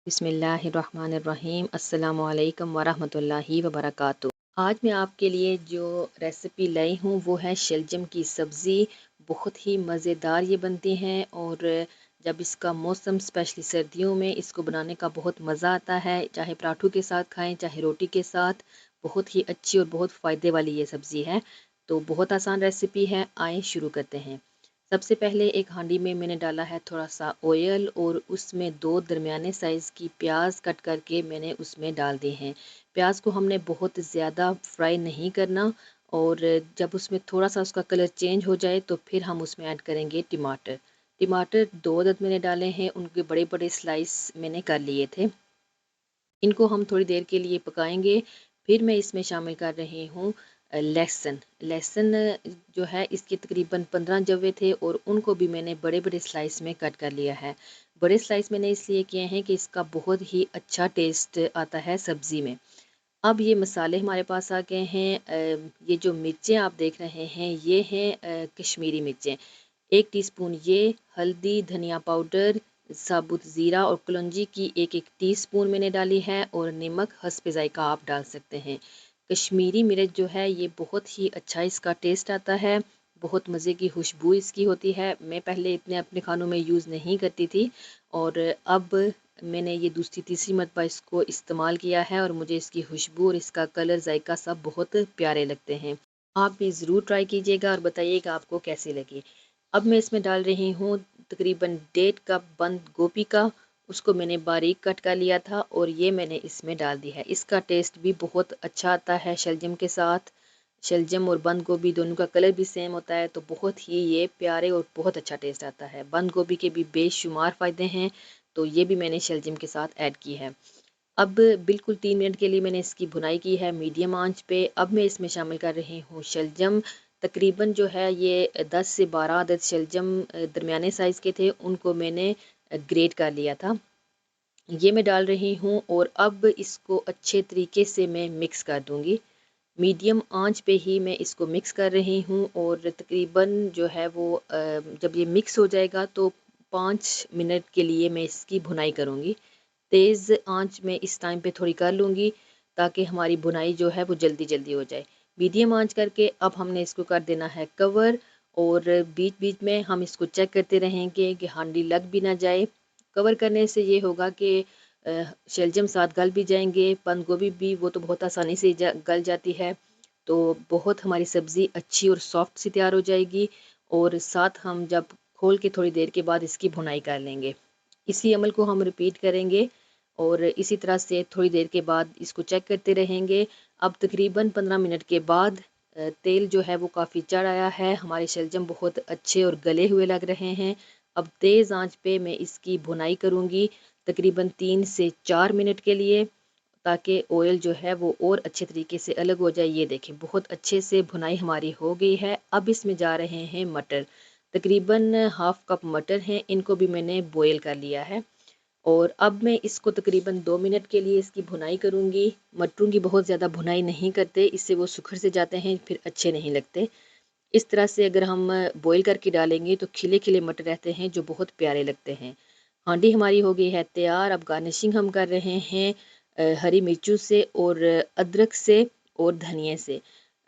बिस्मिल्लाहिर्रहमानिर्रहीम अस्सलामुअलैकुम वरहमतुल्लाहि वबरकातुह। आज मैं आपके लिए जो रेसिपी लाई हूँ वो है शलजम की सब्ज़ी। बहुत ही मज़ेदार ये बनती हैं और जब इसका मौसम स्पेशली सर्दियों में इसको बनाने का बहुत मज़ा आता है। चाहे पराठों के साथ खाएं चाहे रोटी के साथ, बहुत ही अच्छी और बहुत फ़ायदे वाली ये सब्ज़ी है। तो बहुत आसान रेसिपी है, आए शुरू करते हैं। सबसे पहले एक हांडी में मैंने डाला है थोड़ा सा ऑयल और उसमें 2 दरमियाने साइज़ की प्याज कट करके मैंने उसमें डाल दी हैं। प्याज को हमने बहुत ज़्यादा फ्राई नहीं करना और जब उसमें थोड़ा सा उसका कलर चेंज हो जाए तो फिर हम उसमें ऐड करेंगे टमाटर। टमाटर 2 अदद मैंने डाले हैं, उनके बड़े बड़े स्लाइस मैंने कर लिए थे। इनको हम थोड़ी देर के लिए पकाएंगे। फिर मैं इसमें शामिल कर रही हूँ लहसुन। लहसुन जो है इसके तकरीबन 15 जवे थे और उनको भी मैंने बड़े बड़े स्लाइस में कट कर लिया है। बड़े स्लाइस मैंने इसलिए किए हैं कि इसका बहुत ही अच्छा टेस्ट आता है सब्ज़ी में। अब ये मसाले हमारे पास आ गए हैं। ये जो मिर्चें आप देख रहे हैं ये हैं कश्मीरी मिर्चें। 1 टीस्पून ये हल्दी, धनिया पाउडर, साबुत ज़ीरा और कलौंजी की 1-1 टीस्पून मैंने डाली है और नमक हस्ब ज़ायक़ा आप डाल सकते हैं। कश्मीरी मिर्च जो है ये बहुत ही अच्छा इसका टेस्ट आता है, बहुत मज़े की खुशबू इसकी होती है। मैं पहले इतने अपने खानों में यूज़ नहीं करती थी और अब मैंने ये दूसरी तीसरी मरतबा इसको इस्तेमाल किया है और मुझे इसकी खुशबू और इसका कलर जायका सब बहुत प्यारे लगते हैं। आप भी ज़रूर ट्राई कीजिएगा और बताइएगा आपको कैसी लगी। अब मैं इसमें डाल रही हूँ तकरीबन 1.5 कप बंद गोभी का। उसको मैंने बारीक कट कर लिया था और ये मैंने इसमें डाल दी है। इसका टेस्ट भी बहुत अच्छा आता है शलजम के साथ। शलजम और बंद गोभी दोनों का कलर भी सेम होता है तो बहुत ही ये प्यारे और बहुत अच्छा टेस्ट आता है। बंद गोभी के भी बेशुमार फ़ायदे हैं तो ये भी मैंने शलजम के साथ ऐड की है। अब बिल्कुल 3 मिनट के लिए मैंने इसकी भुनाई की है मीडियम आंच पे। अब मैं इसमें शामिल कर रही हूँ शलजम। तकरीबन जो है ये 10 से 12 अदद शलजम दरमियाने साइज़ के थे, उनको मैंने ग्रेट कर लिया था। ये मैं डाल रही हूँ और अब इसको अच्छे तरीके से मैं मिक्स कर दूँगी। मीडियम आंच पे ही मैं इसको मिक्स कर रही हूँ और तकरीबन जो है वो जब ये मिक्स हो जाएगा तो 5 मिनट के लिए मैं इसकी भुनाई करूँगी। तेज़ आंच में इस टाइम पे थोड़ी कर लूँगी ताकि हमारी भुनाई जो है वो जल्दी जल्दी हो जाए। मीडियम आंच करके अब हमने इसको कर देना है कवर और बीच बीच में हम इसको चेक करते रहेंगे कि हांडी लग भी ना जाए। कवर करने से ये होगा कि शलजम साथ गल भी जाएंगे, बंद गोभी भी वो तो बहुत आसानी से गल जाती है तो बहुत हमारी सब्ज़ी अच्छी और सॉफ्ट सी तैयार हो जाएगी। और साथ हम जब खोल के थोड़ी देर के बाद इसकी भुनाई कर लेंगे। इसी अमल को हम रिपीट करेंगे और इसी तरह से थोड़ी देर के बाद इसको चेक करते रहेंगे। अब तकरीबन 15 मिनट के बाद तेल जो है वो काफ़ी चढ़ आया है, हमारे शलजम बहुत अच्छे और गले हुए लग रहे हैं। अब तेज़ आंच पे मैं इसकी भुनाई करूँगी तकरीबन 3 से 4 मिनट के लिए ताकि ऑयल जो है वो और अच्छे तरीके से अलग हो जाए। ये देखें बहुत अच्छे से भुनाई हमारी हो गई है। अब इसमें जा रहे हैं मटर। तकरीबन हाफ़ कप मटर हैं, इनको भी मैंने बॉयल कर लिया है और अब मैं इसको तकरीबन 2 मिनट के लिए इसकी भुनाई करूँगी। मटरों की बहुत ज़्यादा भुनाई नहीं करते, इससे वो सुखड़ से जाते हैं फिर अच्छे नहीं लगते। इस तरह से अगर हम बॉयल करके डालेंगे तो खिले खिले मटर रहते हैं जो बहुत प्यारे लगते हैं। हांडी हमारी हो गई है तैयार। अब गार्निशिंग हम कर रहे हैं हरी मिर्चों से और अदरक से और धनिए से।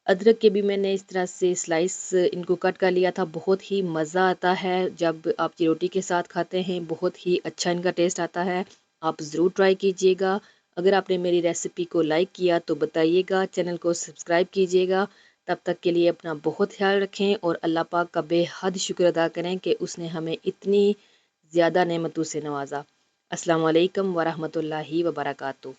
अदरक के भी मैंने इस तरह से स्लाइस इनको कट कर लिया था। बहुत ही मज़ा आता है जब आप ये रोटी के साथ खाते हैं, बहुत ही अच्छा इनका टेस्ट आता है। आप ज़रूर ट्राई कीजिएगा। अगर आपने मेरी रेसिपी को लाइक किया तो बताइएगा, चैनल को सब्सक्राइब कीजिएगा। तब तक के लिए अपना बहुत ख्याल रखें और अल्लाह पाक का बेहद शुक्र अदा करें कि उसने हमें इतनी ज़्यादा नेमतों से नवाजा। अस्सलाम वालेकुम वरहमतुल्लाहि वबरकातुहू।